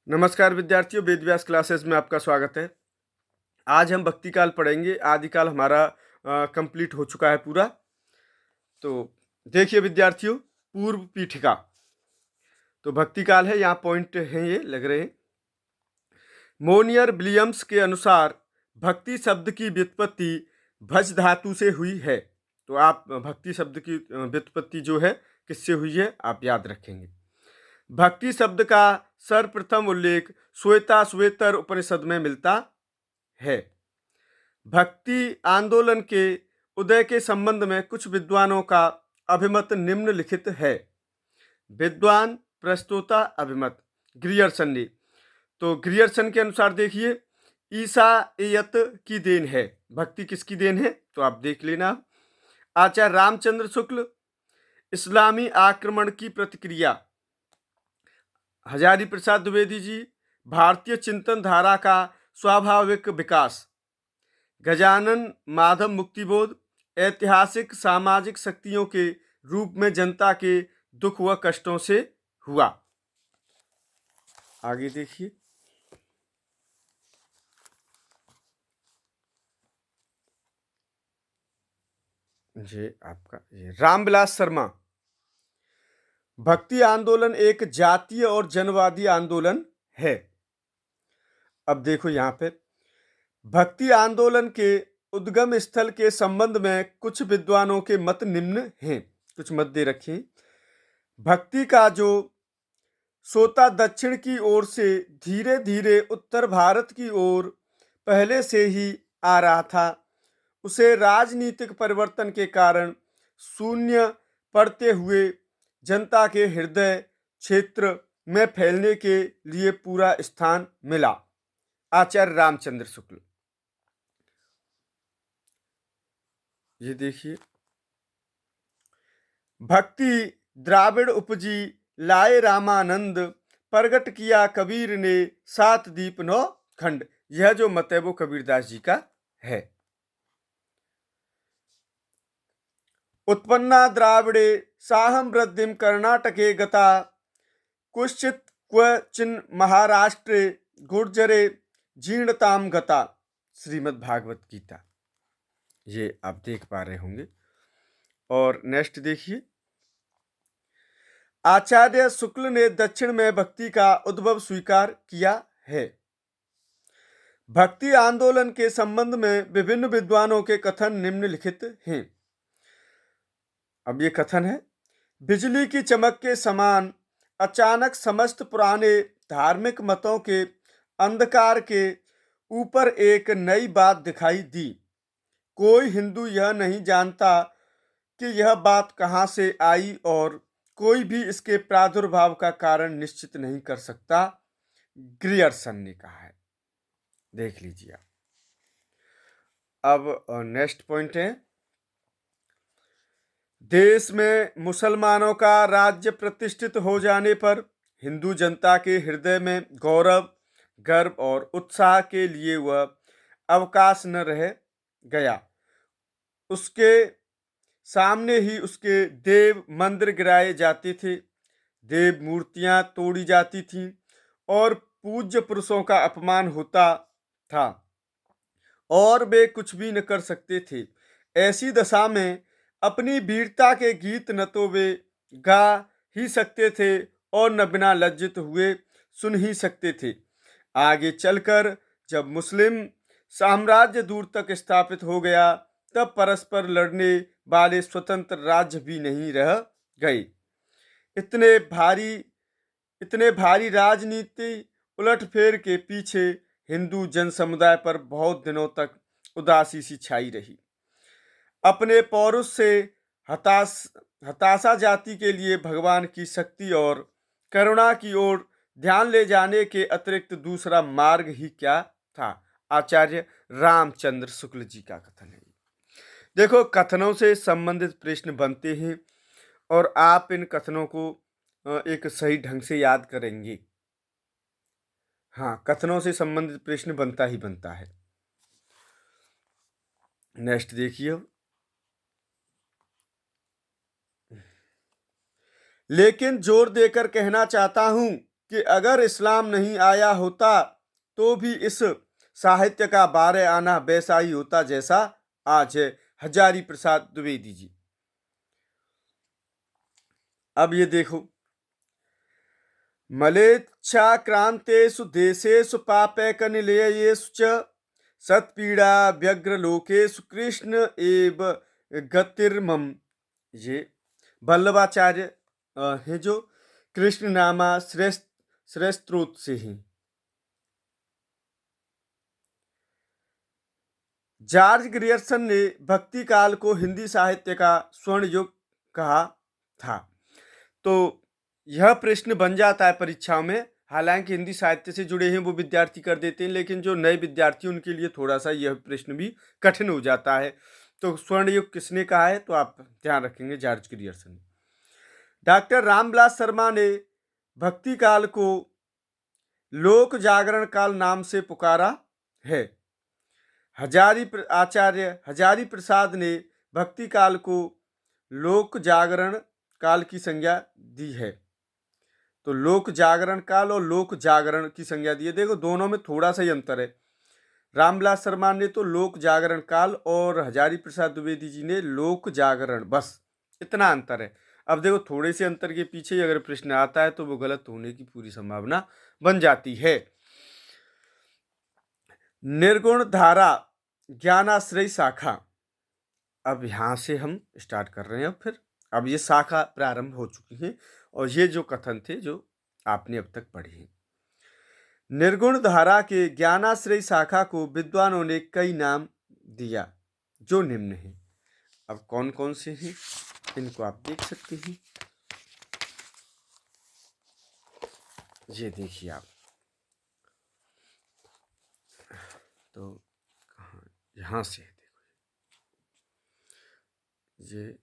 नमस्कार विद्यार्थियों, वेद व्यास क्लासेस में आपका स्वागत है। आज हम भक्ति काल पढ़ेंगे। आदिकाल हमारा कंप्लीट हो चुका है पूरा। तो देखिए विद्यार्थियों, पूर्व पीठिका तो भक्ति काल है। यहाँ पॉइंट हैं, ये लग रहे हैं। मोनियर विलियम्स के अनुसार भक्ति शब्द की व्युत्पत्ति भज धातु से हुई है। तो आप भक्ति शब्द की व्युत्पत्ति जो है किससे हुई है आप याद रखेंगे। भक्ति शब्द का सर्वप्रथम उल्लेख श्वेताश्वेतर उपनिषद में मिलता है। भक्ति आंदोलन के उदय के संबंध में कुछ विद्वानों का अभिमत निम्नलिखित है। विद्वान प्रस्तोता अभिमत ग्रियर्सन ने। तो ग्रियर्सन के अनुसार देखिए, ईसाएयत की देन है। भक्ति किसकी देन है तो आप देख लेना। आचार्य रामचंद्र शुक्ल, इस्लामी आक्रमण की प्रतिक्रिया। हजारी प्रसाद द्विवेदी जी, भारतीय चिंतन धारा का स्वाभाविक विकास। गजानन माधव, मुक्तिबोध, ऐतिहासिक सामाजिक शक्तियों के रूप में जनता के दुख व कष्टों से हुआ। आगे देखिए, ये रामविलास शर्मा, भक्ति आंदोलन एक जातीय और जनवादी आंदोलन है। अब देखो यहाँ पे भक्ति आंदोलन के उद्गम स्थल के संबंध में कुछ विद्वानों के मत निम्न हैं। कुछ मत दे रखे। भक्ति का जो सोता दक्षिण की ओर से धीरे धीरे उत्तर भारत की ओर पहले से ही आ रहा था, उसे राजनीतिक परिवर्तन के कारण शून्य पड़ते हुए जनता के हृदय क्षेत्र में फैलने के लिए पूरा स्थान मिला। आचार्य रामचंद्र शुक्ल। ये देखिए, भक्ति द्राविड़ उपजी लाए रामानंद, प्रगट किया कबीर ने सात दीप नौ खंड। यह जो मत है वो कबीरदास जी का है। उत्पन्ना द्राविड़े साहम वृद्धिम कर्नाटके गता, कुश्चित क्वचिन महाराष्ट्रे गुर्जरे जीर्णताम गता। श्रीमद् भागवत गीता। ये आप देख पा रहे होंगे। और नेक्स्ट देखिए, आचार्य शुक्ल ने दक्षिण में भक्ति का उद्भव स्वीकार किया है। भक्ति आंदोलन के संबंध में विभिन्न विद्वानों के कथन निम्नलिखित हैं। अब ये कथन है, बिजली की चमक के समान अचानक समस्त पुराने धार्मिक मतों के अंधकार के ऊपर एक नई बात दिखाई दी। कोई हिंदू यह नहीं जानता कि यह बात कहाँ से आई और कोई भी इसके प्रादुर्भाव का कारण निश्चित नहीं कर सकता। ग्रियर्सन ने कहा है। देख लीजिए। अब नेक्स्ट पॉइंट है, देश में मुसलमानों का राज्य प्रतिष्ठित हो जाने पर हिंदू जनता के हृदय में गौरव, गर्व और उत्साह के लिए वह अवकाश न रह गया। उसके सामने ही उसके देव मंदिर गिराए जाते थे, देव मूर्तियां तोड़ी जाती थीं और पूज्य पुरुषों का अपमान होता था और वे कुछ भी न कर सकते थे। ऐसी दशा में अपनी वीरता के गीत न तो वे गा ही सकते थे और न बिना लज्जित हुए सुन ही सकते थे। आगे चलकर जब मुस्लिम साम्राज्य दूर तक स्थापित हो गया, तब परस्पर लड़ने वाले स्वतंत्र राज्य भी नहीं रह गए। इतने भारी राजनीति उलटफेर के पीछे हिंदू जन समुदाय पर बहुत दिनों तक उदासी सी छाई रही। अपने पौरुष से हताशा जाति के लिए भगवान की शक्ति और करुणा की ओर ध्यान ले जाने के अतिरिक्त दूसरा मार्ग ही क्या था। आचार्य रामचंद्र शुक्ल जी का कथन है। देखो, कथनों से संबंधित प्रश्न बनते हैं और आप इन कथनों को एक सही ढंग से याद करेंगे। हाँ, कथनों से संबंधित प्रश्न बनता ही बनता है। नेक्स्ट देखिए, लेकिन जोर देकर कहना चाहता हूं कि अगर इस्लाम नहीं आया होता तो भी इस साहित्य का 12 आना वैसा ही होता जैसा आज है। हजारी प्रसाद द्विवेदी जी। अब ये देखो, मलेच्छाक्रांतेषु देशेषु पापैकनिलयेषु च सत्पीड़ा व्यग्रलोकेषु कृष्ण एव गतिर्मम। ये वल्लभाचार्य हैं जो कृष्ण नामा श्रेष्ठोत से हैं। जॉर्ज ग्रियर्सन ने भक्ति काल को हिंदी साहित्य का स्वर्ण युग कहा था। तो यह प्रश्न बन जाता है परीक्षाओं में। हालांकि हिंदी साहित्य से जुड़े हैं वो विद्यार्थी कर देते हैं, लेकिन जो नए विद्यार्थी उनके लिए थोड़ा सा यह प्रश्न भी कठिन हो जाता है। तो स्वर्ण युग किसने कहा है, तो आप ध्यान रखेंगे George Grierson. Doctor Ramvilas Sharma ने भक्ति काल को लोक जागरण काल नाम से पुकारा है। आचार्य हजारी प्रसाद ने भक्ति काल को लोक जागरण काल की संज्ञा दी है। तो लोक जागरण काल और लोक जागरण की संज्ञा दी है। देखो दोनों में थोड़ा सा ही अंतर है। रामविलास शर्मा ने तो लोक जागरण काल और हजारी प्रसाद द्विवेदी जी ने लोक जागरण, बस इतना अंतर है। अब देखो थोड़े से अंतर के पीछे अगर प्रश्न आता है तो वो गलत होने की पूरी संभावना बन जाती है। निर्गुण धारा ज्ञानाश्रय शाखा। अब यहां से हम स्टार्ट कर रहे हैं। फिर अब ये शाखा प्रारंभ हो चुकी है और ये जो कथन थे जो आपने अब तक पढ़े हैं। निर्गुण धारा के ज्ञानाश्रय शाखा को विद्वानों ने कई नाम दिया जो निम्न है। अब कौन कौन से हैं इनको आप देख सकते हैं। ये देखिए आप, तो यहां से देखो, ये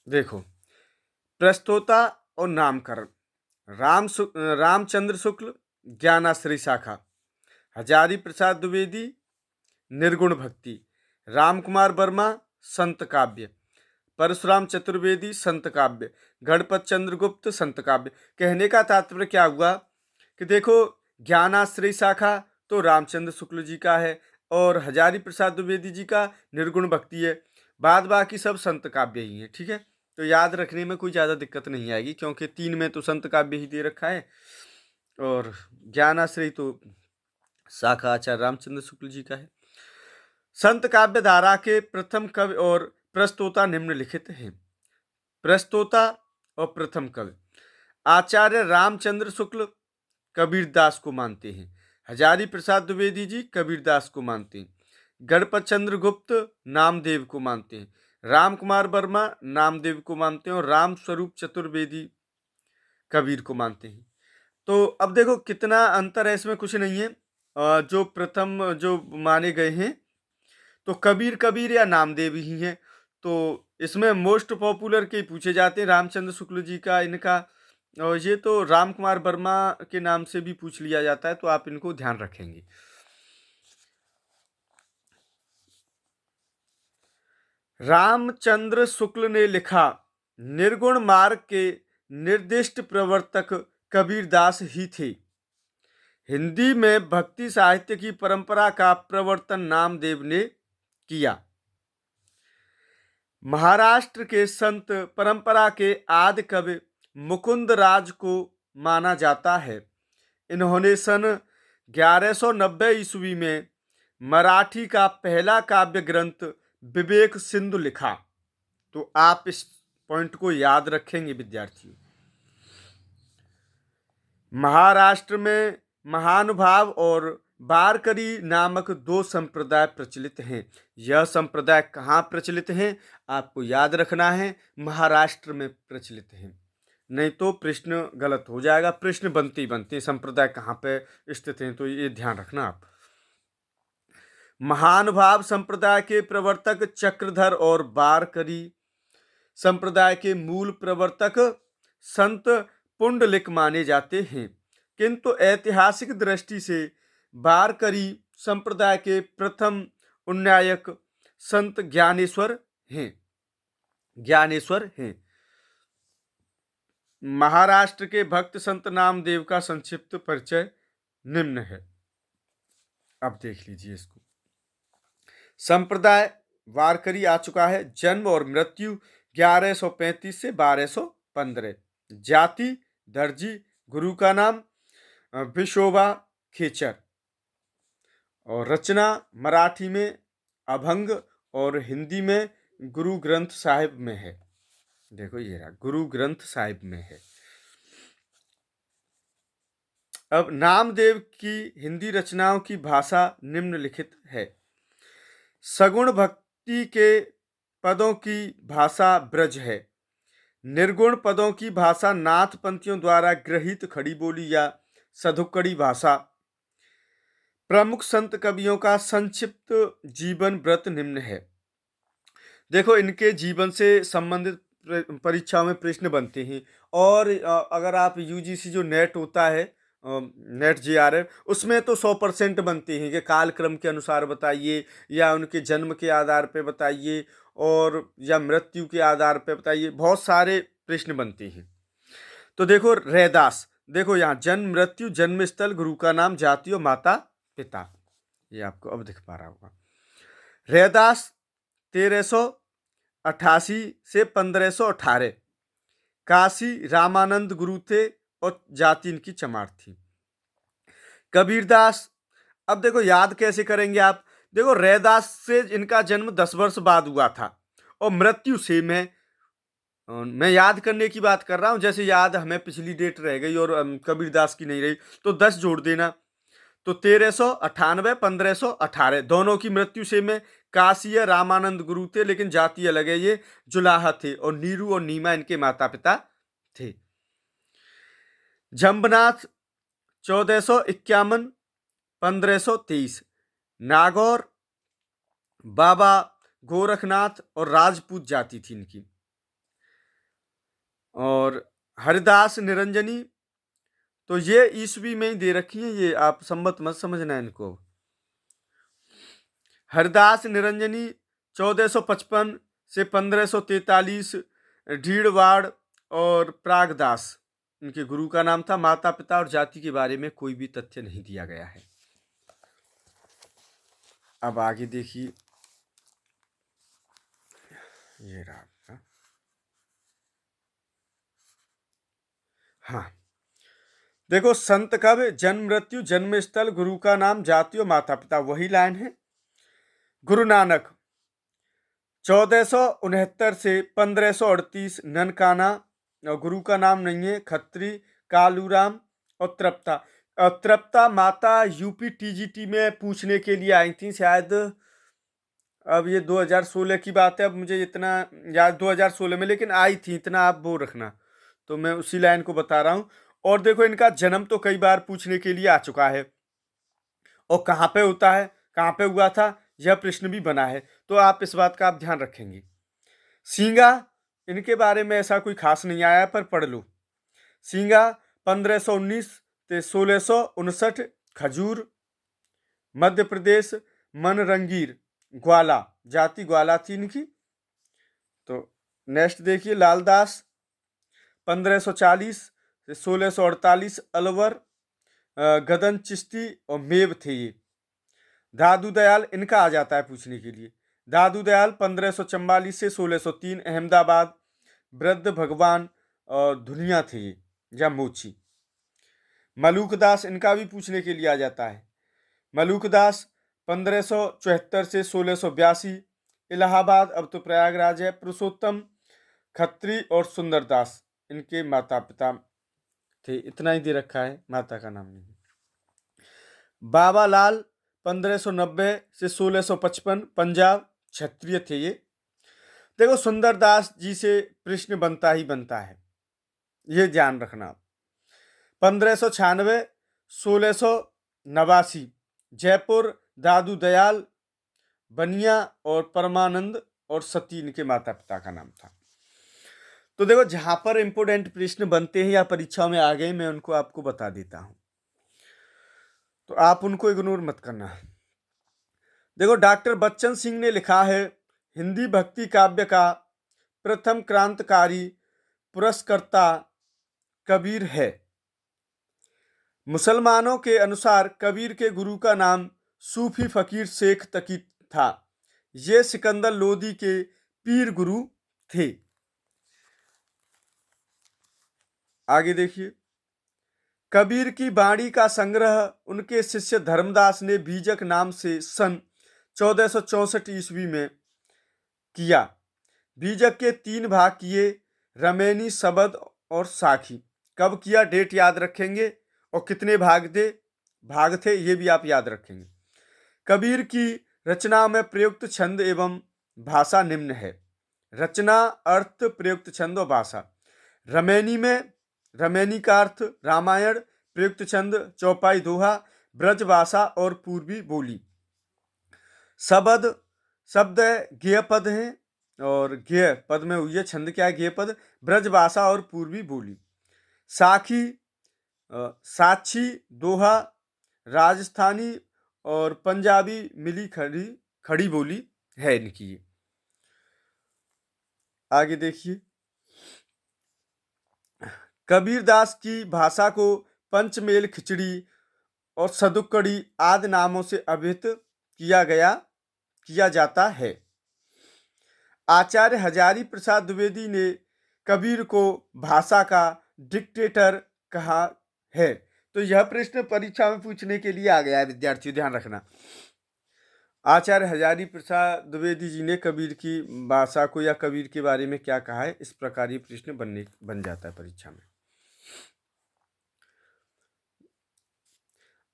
देखो प्रस्तोता और नामकरण। रामचंद्र शुक्ल ज्ञानाश्रय शाखा, हजारी प्रसाद द्विवेदी निर्गुण भक्ति, राम कुमार वर्मा संत काव्य, परशुराम चतुर्वेदी संत काव्य, गणपत चंद्र गुप्त संत काव्य। कहने का तात्पर्य क्या हुआ कि देखो ज्ञानाश्रय शाखा तो रामचंद्र शुक्ल जी का है और हजारी प्रसाद द्विवेदी जी का निर्गुण भक्ति है। बाद बाकी सब संत काव्य ही है। ठीक है, तो याद रखने में कोई ज़्यादा दिक्कत नहीं आएगी क्योंकि 3 में तो संत काव्य ही दे रखा है और ज्ञानाश्रय तो शाखा आचार्य रामचंद्र शुक्ल जी का है। संत काव्य धारा के प्रथम कवि और प्रस्तोता निम्नलिखित हैं। प्रस्तोता और प्रथम कवि आचार्य रामचंद्र शुक्ल कबीरदास को मानते हैं। हजारी प्रसाद द्विवेदी जी कबीरदास को मानते हैं। गणपत चंद्र गुप्त नामदेव को मानते हैं। राम कुमार वर्मा नामदेव को मानते हैं और राम स्वरूप चतुर्वेदी कबीर को मानते हैं। तो अब देखो कितना अंतर है, इसमें कुछ नहीं है। जो प्रथम जो माने गए हैं तो कबीर या नामदेव ही हैं। तो इसमें मोस्ट पॉपुलर के पूछे जाते हैं, रामचंद्र शुक्ल जी का, इनका, और ये तो राम कुमार वर्मा के नाम से भी पूछ लिया जाता है, तो आप इनको ध्यान रखेंगे। रामचंद्र शुक्ल ने लिखा, निर्गुण मार्ग के निर्दिष्ट प्रवर्तक कबीरदास ही थे। हिंदी में भक्ति साहित्य की परंपरा का प्रवर्तन नामदेव ने किया। महाराष्ट्र के संत परंपरा के आदि कवि मुकुंद राज को माना जाता है। इन्होंने सन 1190 ईस्वी में मराठी का पहला काव्य ग्रंथ विवेक सिंधु लिखा। तो आप इस पॉइंट को याद रखेंगे विद्यार्थियों। महाराष्ट्र में महानुभाव और वारकरी नामक 2 संप्रदाय प्रचलित हैं। यह संप्रदाय कहाँ प्रचलित हैं आपको याद रखना है, महाराष्ट्र में प्रचलित हैं, नहीं तो प्रश्न गलत हो जाएगा। प्रश्न बनते ही बनते संप्रदाय कहाँ पे स्थित हैं, तो ये ध्यान रखना आप। महानुभाव संप्रदाय के प्रवर्तक चक्रधर और वारकरी संप्रदाय के मूल प्रवर्तक संत पुंडलिक माने जाते हैं, किंतु ऐतिहासिक दृष्टि से वारकरी संप्रदाय के प्रथम उन्नायक संत ज्ञानेश्वर हैं। महाराष्ट्र के भक्त संत नामदेव का संक्षिप्त परिचय निम्न है। अब देख लीजिए इसको। संप्रदाय वारकरी आ चुका है। जन्म और मृत्यु 1135 से 1215। जाति दर्जी। गुरु का नाम विशोबा खेचर। और रचना मराठी में अभंग और हिंदी में गुरु ग्रंथ साहिब में है। देखो ये रहा, गुरु ग्रंथ साहिब में है। अब नामदेव की हिंदी रचनाओं की भाषा निम्नलिखित है। सगुण भक्ति के पदों की भाषा ब्रज है। निर्गुण पदों की भाषा नाथ पंथियों द्वारा गृहीत खड़ी बोली या सधुकड़ी भाषा। प्रमुख संत कवियों का संक्षिप्त जीवन व्रत निम्न है। देखो इनके जीवन से संबंधित परीक्षाओं में प्रश्न बनते हैं। और अगर आप यूजीसी जो नेट होता है, नेट जीआरएफ, उसमें तो 100% बनते हैं कि कालक्रम के अनुसार बताइए, या उनके जन्म के आधार पे बताइए, और या मृत्यु के आधार पे बताइए। बहुत सारे प्रश्न बनते हैं। तो देखो रैदास, देखो यहाँ जन्म मृत्यु, जन्म स्थल, गुरु का नाम, जाति और माता पिता, ये आपको अब दिख पा रहा होगा। रैदास 1388 से 1518। काशी रामानंद गुरु थे और जाति इनकी चमार थी। कबीरदास, अब देखो याद कैसे करेंगे आप। देखो रैदास से इनका जन्म 10 वर्ष बाद हुआ था, और मृत्यु से मैं याद करने की बात कर रहा हूं। जैसे याद हमें पिछली डेट रह गई और कबीरदास की नहीं रही, तो 10 जोड़ देना। तो 1398 1518 दोनों की मृत्यु से में। काशी रामानंद गुरु थे, लेकिन जाति अलग है, ये जुलाहा थे, और नीरू और नीमा इनके माता पिता थे। जंबनाथ 1451 1523। नागौर बाबा गोरखनाथ और राजपूत जाति थी इनकी। और हरिदास निरंजनी, तो ये ईस्वी में ही दे रखी है, ये आप संबत मत समझना इनको। हरिदास निरंजनी 1455 से 1543। ढीड़वाड़ और प्रागदास इनके गुरु का नाम था। माता पिता और जाति के बारे में कोई भी तथ्य नहीं दिया गया है। अब आगे देखिए, ये रहा। हाँ देखो, संत कब, जन्म मृत्यु, जन्म स्थल, गुरु का नाम, जाति और माता पिता, वही लाइन है। गुरु नानक 1469 से 1538। ननकाना, और गुरु का नाम नहीं है। खत्री, कालूराम और तृप्ता। तृप्ता माता यूपी टीजीटी में पूछने के लिए आई थी शायद। अब ये 2016 की बात है, अब मुझे इतना याद 2016 में, लेकिन आई थी, इतना आप वो रखना। तो मैं उसी लाइन को बता रहा हूँ। और देखो इनका जन्म तो कई बार पूछने के लिए आ चुका है, और कहाँ पे होता है, कहाँ पे हुआ था, यह प्रश्न भी बना है। तो आप इस बात का आप ध्यान रखेंगे। सींगा, इनके बारे में ऐसा कोई खास नहीं आया, पर पढ़ लो। सींगा 1519 से 1659। खजूर मध्य प्रदेश। मनरंगीर ग्वाला, जाति ग्वाला थी इनकी। तो नेक्स्ट देखिए, लालदास 1540 से 1648। अलवर गदन चिश्ती और मेव थे ये। दादू दयाल, इनका आ जाता है पूछने के लिए। दादू दयाल 1544 से 1603। अहमदाबाद वृद्ध भगवान और दुनिया थे ये, या मोची। मलूकदास, इनका भी पूछने के लिए आ जाता है। मलूकदास 1574 से 1682। इलाहाबाद, अब तो प्रयागराज है। पुरुषोत्तम खत्री और सुंदरदास इनके माता पिता थे। इतना ही दे रखा है, माता का नाम नहीं। बाबा लाल 1590 से 1655। पंजाब, क्षत्रिय थे ये। देखो सुंदरदास जी से प्रश्न बनता ही बनता है, ये ध्यान रखना। 1596 1689। जयपुर दादू दयाल, बनिया और परमानंद और सती इनके माता पिता का नाम था। तो देखो जहां पर इंपोर्टेंट प्रश्न बनते हैं या परीक्षाओं में आ गए, मैं उनको आपको बता देता हूं, तो आप उनको इग्नोर मत करना। देखो डॉक्टर बच्चन सिंह ने लिखा है, हिंदी भक्ति काव्य का प्रथम क्रांतिकारी पुरस्कर्ता कबीर है। मुसलमानों के अनुसार कबीर के गुरु का नाम सूफी फकीर शेख तकी था। ये सिकंदर लोदी के पीर गुरु थे। आगे देखिए, कबीर की बाणी का संग्रह उनके शिष्य धर्मदास ने बीजक नाम से सन 1464 ईस्वी में किया। बीजक के 3 भाग किए, रमैनी, सबद और साखी। कब किया, डेट याद रखेंगे, और कितने भाग थे ये भी आप याद रखेंगे। कबीर की रचना में प्रयुक्त छंद एवं भाषा निम्न है। रचना, अर्थ, प्रयुक्त छंद और भाषा। रमैनी का अर्थ रामायण, प्रयुक्त छंद चौपाई, दोहा, ब्रज भाषा और पूर्वी बोली। सबद शब्द है, गेय पद है, और गेय पद में हुई है, छंद क्या है, गेय पद, ब्रज भाषा और पूर्वी बोली। साखी, साक्षी, दोहा, राजस्थानी और पंजाबी मिली खड़ी बोली है इनकी। आगे देखिए, कबीरदास की भाषा को पंचमेल, खिचड़ी और सदुक्कड़ी आदि नामों से अभिहित किया जाता है। आचार्य हजारी प्रसाद द्विवेदी ने कबीर को भाषा का डिक्टेटर कहा है। तो यह प्रश्न परीक्षा में पूछने के लिए आ गया है विद्यार्थियों, ध्यान रखना। आचार्य हजारी प्रसाद द्विवेदी जी ने कबीर की भाषा को या कबीर के बारे में क्या कहा है, इस प्रकार ये प्रश्न बन जाता है परीक्षा में।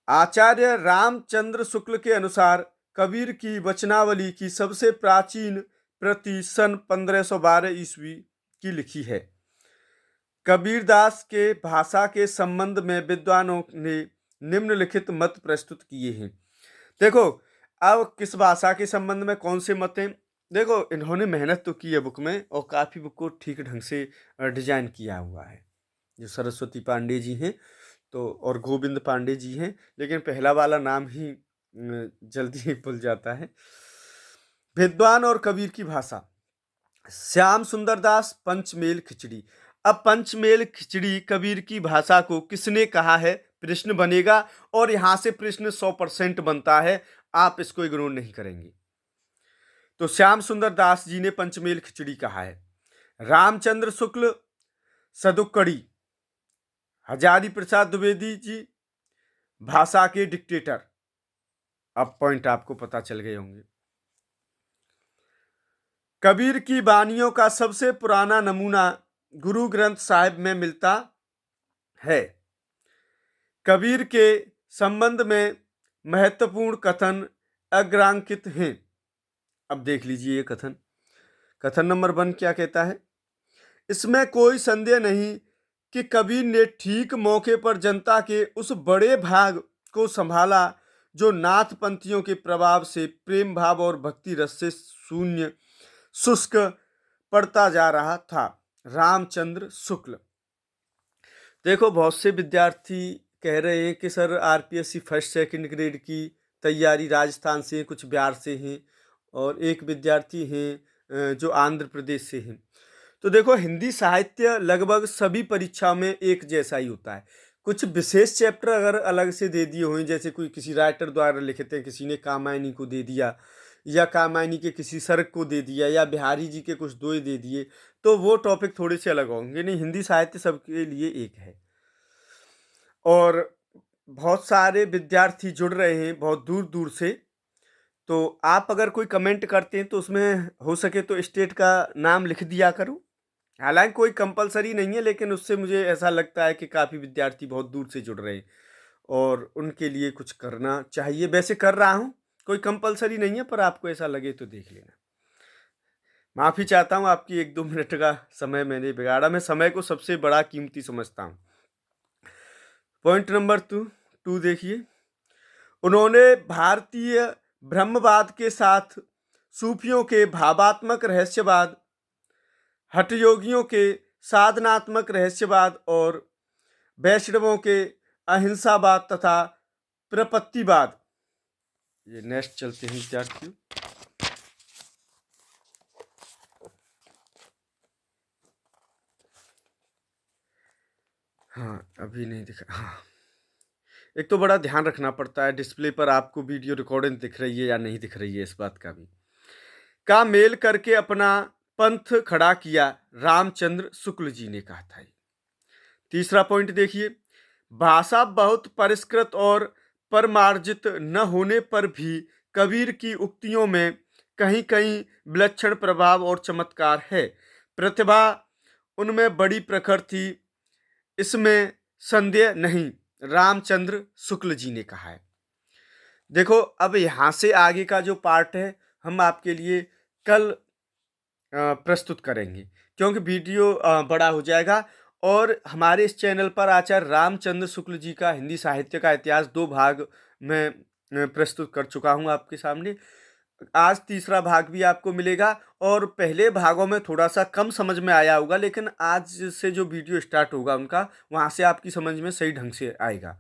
आचार्य रामचंद्र शुक्ल के अनुसार कबीर की वचनावली की सबसे प्राचीन प्रति सन 1512 ईस्वी की लिखी है। कबीरदास के भाषा के संबंध में विद्वानों ने निम्नलिखित मत प्रस्तुत किए हैं। देखो, अब किस भाषा के संबंध में कौन से मत हैं, देखो इन्होंने मेहनत तो की है बुक में, और काफ़ी बुक को ठीक ढंग से डिजाइन किया हुआ है। जो सरस्वती पांडे जी हैं तो, और गोविंद पांडे जी हैं, लेकिन पहला वाला नाम ही जल्दी ही भूल जाता है। विद्वान और कबीर की भाषा। श्याम सुंदर दास, पंचमेल खिचड़ी। अब पंचमेल खिचड़ी कबीर की भाषा को किसने कहा है, प्रश्न बनेगा, और यहां से प्रश्न 100% बनता है, आप इसको इग्नोर नहीं करेंगे। तो श्याम सुंदर दास जी ने पंचमेल खिचड़ी कहा है। रामचंद्र शुक्ल सदुक्कड़ी। हजारी प्रसाद द्विवेदी जी भाषा के डिक्टेटर। अब पॉइंट आपको पता चल गए होंगे। कबीर की वाणियों का सबसे पुराना नमूना गुरु ग्रंथ साहिब में मिलता है। कबीर के संबंध में महत्वपूर्ण कथन अग्रांकित हैं। अब देख लीजिए ये कथन नंबर 1 क्या कहता है। इसमें कोई संदेह नहीं कि कबीर ने ठीक मौके पर जनता के उस बड़े भाग को संभाला जो नाथपंथियों के प्रभाव से प्रेम भाव और भक्ति रस से शून्य शुष्क पड़ता जा रहा था। रामचंद्र शुक्ल। देखो, बहुत से विद्यार्थी कह रहे हैं कि sir RPSC first second grade की तैयारी राजस्थान से, कुछ बिहार से हैं, और एक विद्यार्थी हैं जो आंध्र प्रदेश से हैं। तो देखो, हिंदी साहित्य लगभग सभी परीक्षाओं में एक जैसा ही होता है। कुछ विशेष चैप्टर अगर अलग से दे दिए हुए, जैसे कोई किसी राइटर द्वारा लिखते हैं, किसी ने कामायनी को दे दिया, या कामायनी के किसी सर्ग को दे दिया, या बिहारी जी के कुछ दो दे दिए, तो वो टॉपिक थोड़े से अलग होंगे। नहीं, हिंदी साहित्य सबके लिए एक है। और बहुत सारे विद्यार्थी जुड़ रहे हैं बहुत दूर दूर से, तो आप अगर कोई कमेंट करते हैं तो उसमें हो सके तो स्टेट का नाम लिख दिया करो। हालांकि कोई कंपलसरी नहीं है, लेकिन उससे मुझे ऐसा लगता है कि काफ़ी विद्यार्थी बहुत दूर से जुड़ रहे हैं और उनके लिए कुछ करना चाहिए। वैसे कर रहा हूँ, कोई कंपलसरी नहीं है, पर आपको ऐसा लगे तो देख लेना। माफ़ी चाहता हूँ, आपकी 1-2 मिनट का समय मैंने बिगाड़ा। मैं समय को सबसे बड़ा कीमती समझता हूँ। पॉइंट नंबर 2 देखिए। उन्होंने भारतीय ब्रह्मवाद के साथ सूफियों के भावात्मक रहस्यवाद, हठयोगियों के साधनात्मक रहस्यवाद और वैष्णवों के अहिंसावाद तथा प्रपत्तिवाद, ये नेक्स्ट चलते हैं विद्यार्थियों। हाँ, अभी नहीं दिखा। हाँ, एक तो बड़ा ध्यान रखना पड़ता है डिस्प्ले पर आपको वीडियो रिकॉर्डिंग दिख रही है या नहीं दिख रही है, इस बात का भी। का मेल करके अपना पंथ खड़ा किया रामचंद्र शुक्ल जी ने कहा था। तीसरा पॉइंट देखिए, भाषा बहुत परिष्कृत और परमार्जित न होने पर भी कबीर की उक्तियों में कहीं कहीं विलक्षण प्रभाव और चमत्कार है। प्रतिभा उनमें बड़ी प्रखर थी, इसमें संदेह नहीं, रामचंद्र शुक्ल जी ने कहा है। देखो, अब यहाँ से आगे का जो पार्ट है हम आपके लिए कल प्रस्तुत करेंगे, क्योंकि वीडियो बड़ा हो जाएगा। और हमारे इस चैनल पर आचार्य रामचंद्र शुक्ल जी का हिंदी साहित्य का इतिहास 2 भाग में प्रस्तुत कर चुका हूँ आपके सामने। आज तीसरा भाग भी आपको मिलेगा, और पहले भागों में थोड़ा सा कम समझ में आया होगा, लेकिन आज से जो वीडियो स्टार्ट होगा उनका, वहाँ से आपकी समझ में सही ढंग से आएगा।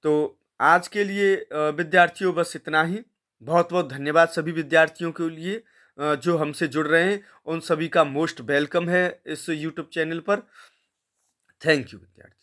तो आज के लिए विद्यार्थियों बस इतना ही। बहुत बहुत धन्यवाद सभी विद्यार्थियों के लिए जो हमसे जुड़ रहे हैं। उन सभी का मोस्ट वेलकम है इस यूट्यूब चैनल पर। थैंक यू विद्यार्थी।